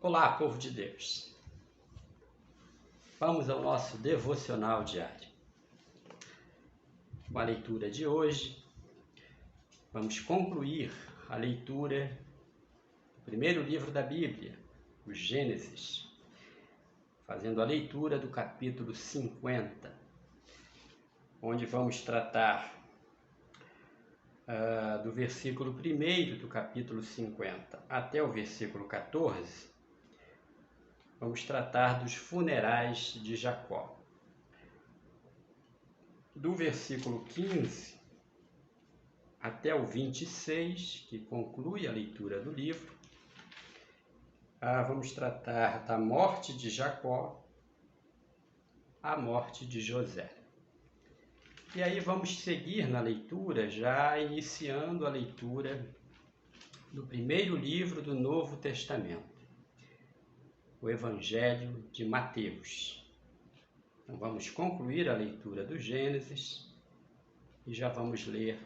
Olá, povo de Deus! Vamos ao nosso devocional diário. Com a leitura de hoje, vamos concluir a leitura do primeiro livro da Bíblia, o Gênesis, fazendo a leitura do capítulo 50, onde vamos tratar do versículo 1 do capítulo 50 até o versículo 14. Vamos tratar dos funerais de Jacó. Do versículo 15 até o 26, que conclui a leitura do livro, vamos tratar da morte de Jacó, a morte de José. E aí vamos seguir na leitura, já iniciando a leitura do primeiro livro do Novo Testamento, o Evangelho de Mateus. Então vamos concluir a leitura do Gênesis e já vamos ler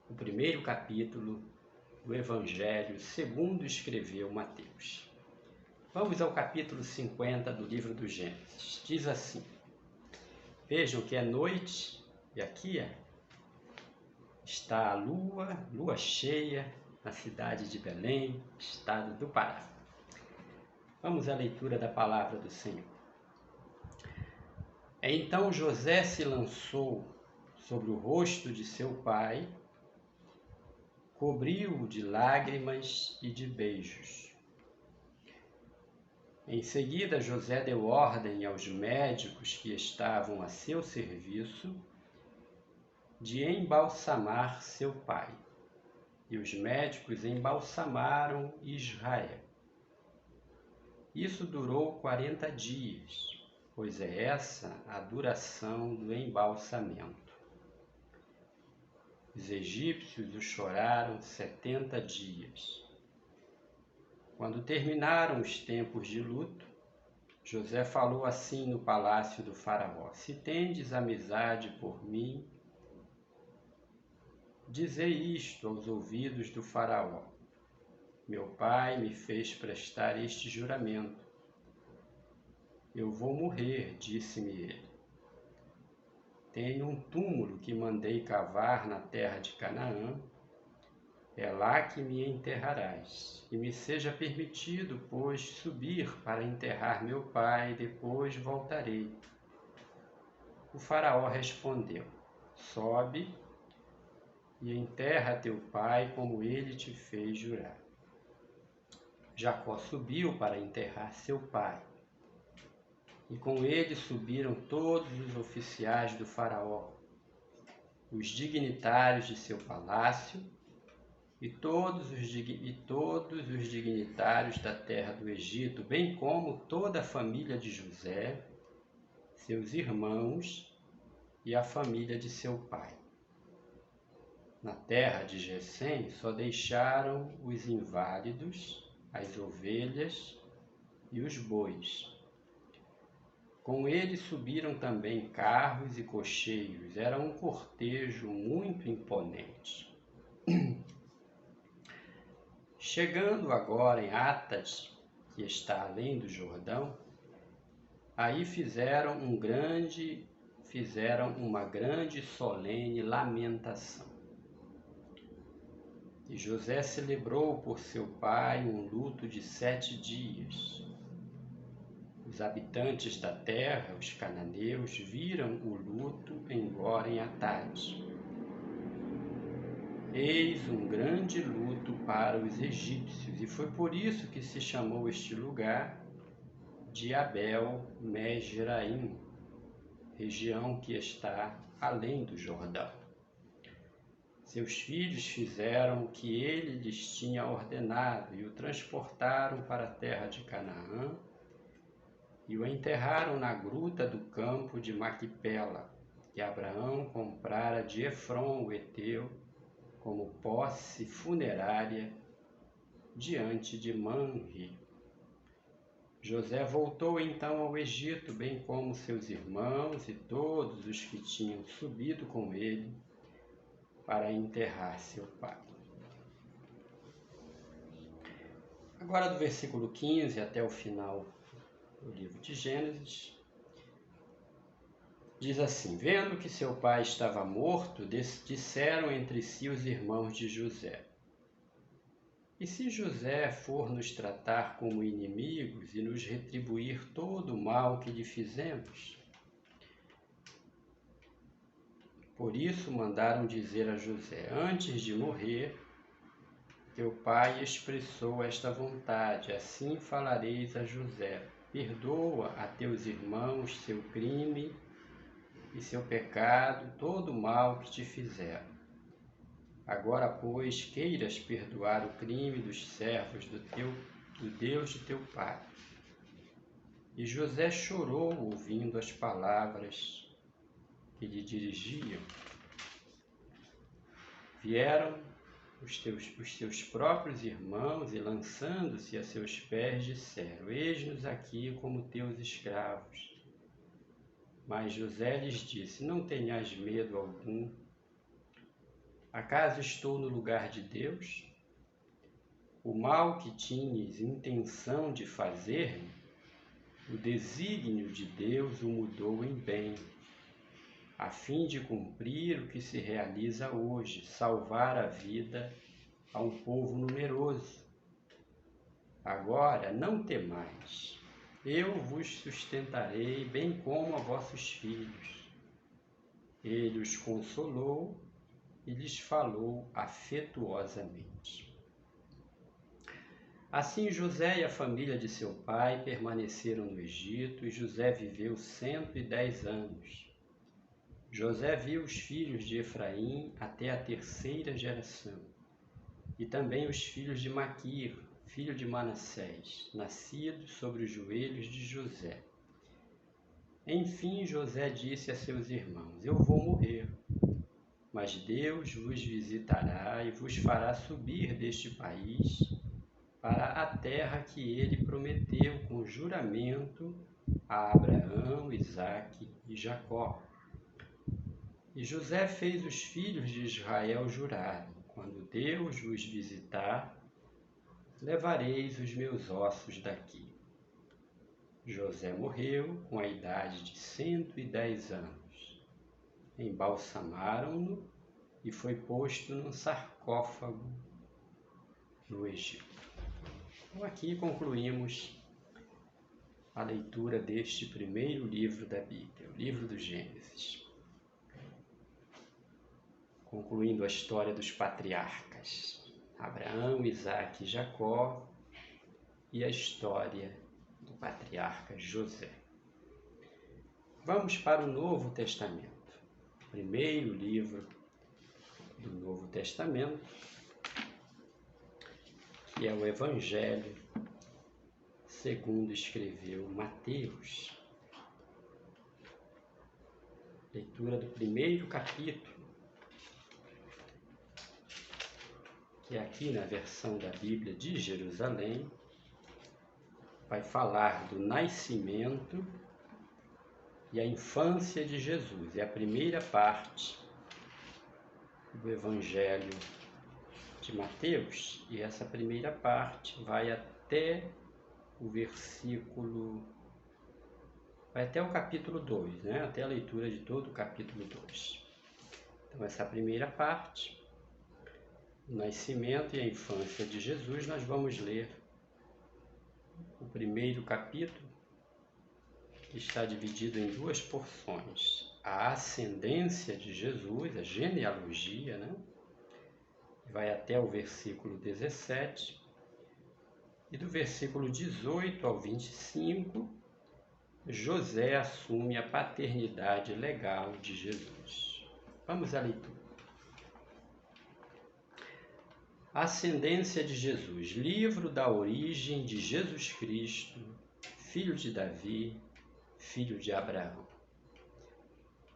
o primeiro capítulo do Evangelho segundo escreveu Mateus. Vamos ao capítulo 50 do livro do Gênesis. Diz assim: Vejam que é noite e aqui está a lua cheia na cidade de Belém, estado do Pará. Vamos à leitura da palavra do Senhor. Então José se lançou sobre o rosto de seu pai, cobriu-o de lágrimas e de beijos. Em seguida, José deu ordem aos médicos que estavam a seu serviço de embalsamar seu pai. E os médicos embalsamaram Israel. Isso durou 40 dias, pois é essa a duração do embalsamento. Os egípcios o choraram 70 dias. Quando terminaram os tempos de luto, José falou assim no palácio do faraó: Se tendes amizade por mim, dizei isto aos ouvidos do faraó. Meu pai me fez prestar este juramento. Eu vou morrer, disse-me ele. Tenho um túmulo que mandei cavar na terra de Canaã. É lá que me enterrarás. E me seja permitido, pois, subir para enterrar meu pai, depois voltarei. O faraó respondeu: Sobe e enterra teu pai como ele te fez jurar. Jacó subiu para enterrar seu pai. E com ele subiram todos os oficiais do faraó, os dignitários de seu palácio e todos os dignitários da terra do Egito, bem como toda a família de José, seus irmãos e a família de seu pai. Na terra de Gesem só deixaram os inválidos, as ovelhas e os bois. Com ele subiram também carros e cocheiros. Era um cortejo muito imponente. Chegando agora em Atas, que está além do Jordão, aí fizeram uma grande e solene lamentação. E José celebrou por seu pai um luto de 7 dias. Os habitantes da terra, os cananeus, viram o luto embora em Atade. Eis um grande luto para os egípcios, e foi por isso que se chamou este lugar de Abel-Mesraim, região que está além do Jordão. Seus filhos fizeram o que ele lhes tinha ordenado e o transportaram para a terra de Canaã e o enterraram na gruta do campo de Maquipela, que Abraão comprara de Efrom o heteu como posse funerária diante de Manre. José voltou então ao Egito, bem como seus irmãos e todos os que tinham subido com ele para enterrar seu pai. Agora do versículo 15 até o final do livro de Gênesis, diz assim: vendo que seu pai estava morto, disseram entre si os irmãos de José: e se José for nos tratar como inimigos e nos retribuir todo o mal que lhe fizemos? Por isso mandaram dizer a José: antes de morrer, teu pai expressou esta vontade, assim falareis a José: perdoa a teus irmãos seu crime e seu pecado, todo o mal que te fizeram. Agora, pois, queiras perdoar o crime dos servos do Deus de teu pai. E José chorou ouvindo as palavras que lhe dirigiam. Vieram os seus próprios irmãos e, lançando-se a seus pés, disseram: eis-nos aqui como teus escravos. Mas José lhes disse: não tenhais medo algum. Acaso estou no lugar de Deus? O mal que tinhas intenção de fazer-me, o desígnio de Deus o mudou em bem, a fim de cumprir o que se realiza hoje, salvar a vida a um povo numeroso. Agora não temais, eu vos sustentarei, bem como a vossos filhos. Ele os consolou e lhes falou afetuosamente. Assim José e a família de seu pai permaneceram no Egito, e José viveu 110 anos. José viu os filhos de Efraim até a terceira geração, e também os filhos de Maquir, filho de Manassés, nascidos sobre os joelhos de José. Enfim, José disse a seus irmãos: eu vou morrer, mas Deus vos visitará e vos fará subir deste país para a terra que ele prometeu com juramento a Abraão, Isaque e Jacó. E José fez os filhos de Israel jurarem: quando Deus vos visitar, levareis os meus ossos daqui. José morreu com a idade de 110 anos. Embalsamaram-no e foi posto num sarcófago no Egito. Então aqui concluímos a leitura deste primeiro livro da Bíblia, o livro do Gênesis. Concluindo a história dos patriarcas, Abraão, Isaque e Jacó, e a história do patriarca José. Vamos para o Novo Testamento, primeiro livro do Novo Testamento, que é o Evangelho segundo escreveu Mateus. Leitura do primeiro capítulo, que aqui na versão da Bíblia de Jerusalém vai falar do nascimento e a infância de Jesus. É a primeira parte do Evangelho de Mateus, e essa primeira parte vai até o capítulo 2, né? Até a leitura de todo o capítulo 2. Então essa primeira parte, o nascimento e a infância de Jesus, nós vamos ler o primeiro capítulo, que está dividido em duas porções: a ascendência de Jesus, a genealogia, né? Vai até o versículo 17, e do versículo 18 ao 25, José assume a paternidade legal de Jesus. Vamos à leitura. Ascendência de Jesus, livro da origem de Jesus Cristo, filho de Davi, filho de Abraão.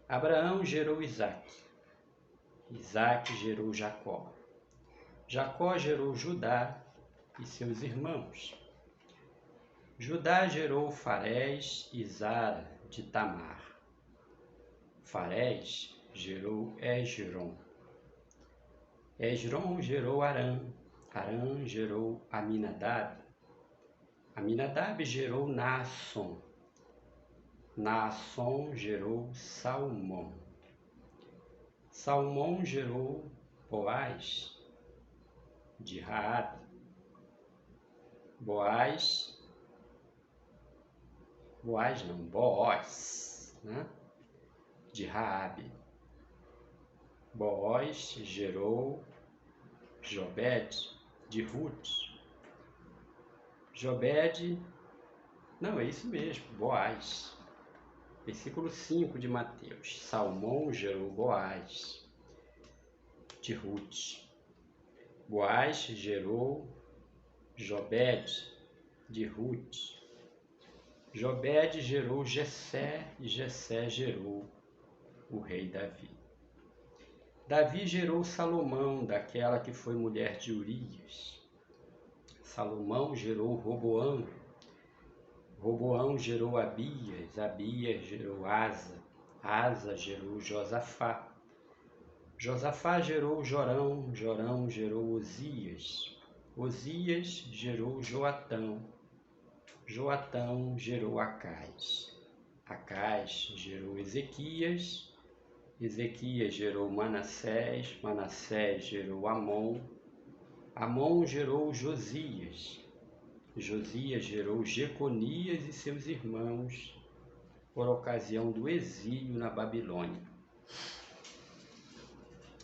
Abraão gerou Isaque, Isaque gerou Jacó, Jacó gerou Judá e seus irmãos. Judá gerou Farés e Zara de Tamar. Farés gerou Hesron. Hesron gerou Arã. Arã gerou Aminadab. Aminadab gerou Naasson. Naasson gerou Salmão. Salmão gerou Boaz, de Raabe. Boaz não, Booz, né? De Raabe. Booz gerou Jobed, de Ruth. Jobed, não, é isso mesmo, Boaz. Versículo 5 de Mateus. Salmão gerou Boaz, de Ruth. Boaz gerou Jobed, de Ruth. Jobed gerou Jessé, e Jessé gerou o rei Davi. Davi gerou Salomão, daquela que foi mulher de Urias. Salomão gerou Roboão. Roboão gerou Abias. Abias gerou Asa. Asa gerou Josafá. Josafá gerou Jorão. Jorão gerou Osias. Osias gerou Joatão. Joatão gerou Acais. Acais gerou Ezequias. Ezequias gerou Manassés. Manassés gerou Amon. Amon gerou Josias. Josias gerou Jeconias e seus irmãos por ocasião do exílio na Babilônia.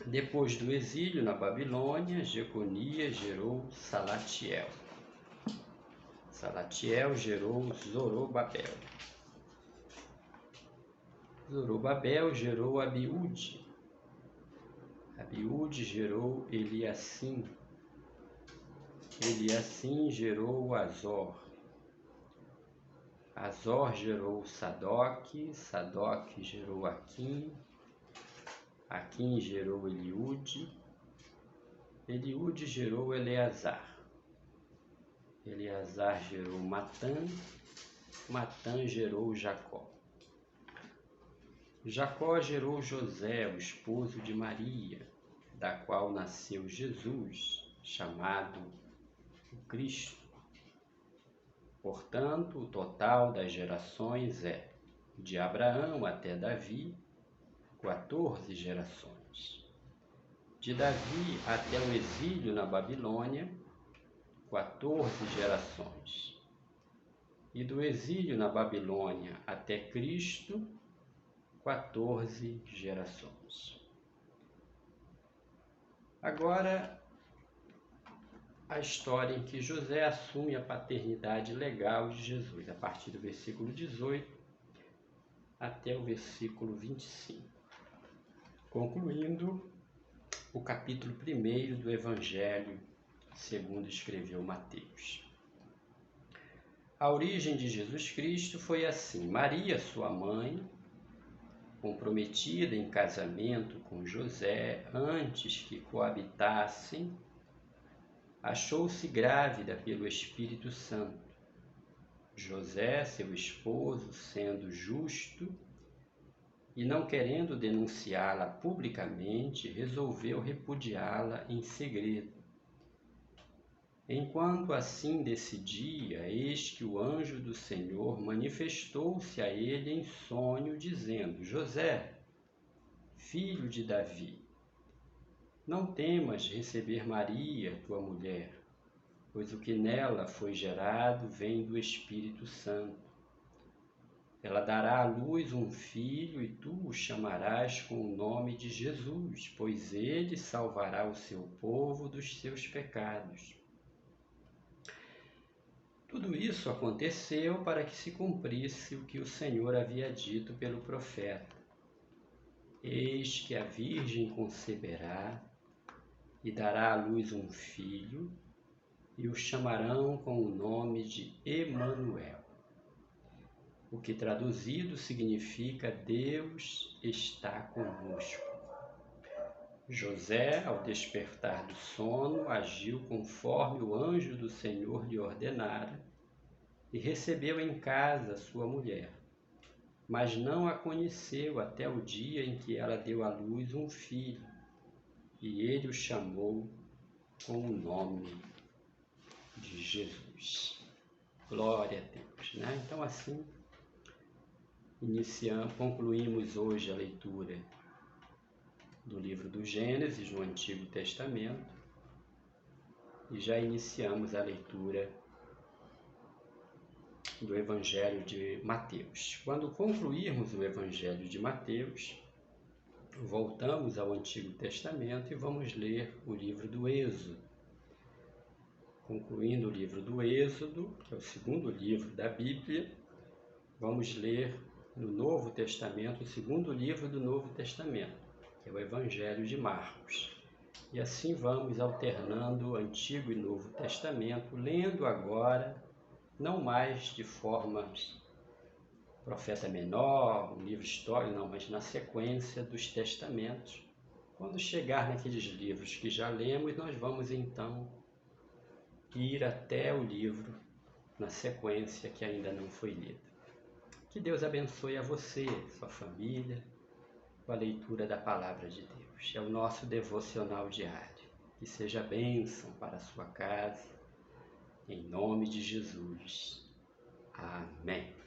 Depois do exílio na Babilônia, Jeconias gerou Salatiel. Salatiel gerou Zorobabel. Zorobabel gerou Abiúde. Abiúde gerou Eliacim. Eliacim gerou Azor. Azor gerou Sadoque. Sadoque gerou Aquim. Aquim gerou Eliúde. Eliúde gerou Eleazar. Eleazar gerou Matã. Matã gerou Jacó. Jacó gerou José, o esposo de Maria, da qual nasceu Jesus, chamado o Cristo. Portanto, o total das gerações é, de Abraão até Davi, 14 gerações. De Davi até o exílio na Babilônia, 14 gerações. E do exílio na Babilônia até Cristo, 14 gerações. Agora, a história em que José assume a paternidade legal de Jesus, a partir do versículo 18 até o versículo 25, concluindo o capítulo 1 do Evangelho segundo escreveu Mateus. A origem de Jesus Cristo foi assim: Maria, sua mãe, comprometida em casamento com José antes que coabitassem, achou-se grávida pelo Espírito Santo. José, seu esposo, sendo justo e não querendo denunciá-la publicamente, resolveu repudiá-la em segredo. Enquanto assim decidia, eis que o anjo do Senhor manifestou-se a ele em sonho, dizendo: José, filho de Davi, não temas receber Maria, tua mulher, pois o que nela foi gerado vem do Espírito Santo. Ela dará à luz um filho, e tu o chamarás com o nome de Jesus, pois ele salvará o seu povo dos seus pecados. Tudo isso aconteceu para que se cumprisse o que o Senhor havia dito pelo profeta: Eis que a Virgem conceberá e dará à luz um filho, e o chamarão com o nome de Emanuel, o que traduzido significa Deus está conosco. José, ao despertar do sono, agiu conforme o anjo do Senhor lhe ordenara e recebeu em casa sua mulher, mas não a conheceu até o dia em que ela deu à luz um filho, e ele o chamou com o nome de Jesus. Glória a Deus, né? Então assim, concluímos hoje a leitura do livro do Gênesis no Antigo Testamento e já iniciamos a leitura do Evangelho de Mateus. Quando concluirmos o Evangelho de Mateus, voltamos ao Antigo Testamento e vamos ler o livro do Êxodo. Concluindo o livro do Êxodo, que é o segundo livro da Bíblia, vamos ler no Novo Testamento, o segundo livro do Novo Testamento, que é o Evangelho de Marcos. E assim vamos alternando Antigo e Novo Testamento, lendo agora, não mais de forma profeta menor, um livro histórico, não, mas na sequência dos testamentos. Quando chegar naqueles livros que já lemos, nós vamos então ir até o livro na sequência que ainda não foi lido. Que Deus abençoe a você, sua família, com a leitura da Palavra de Deus. É o nosso devocional diário. Que seja bênção para a sua casa, em nome de Jesus. Amém.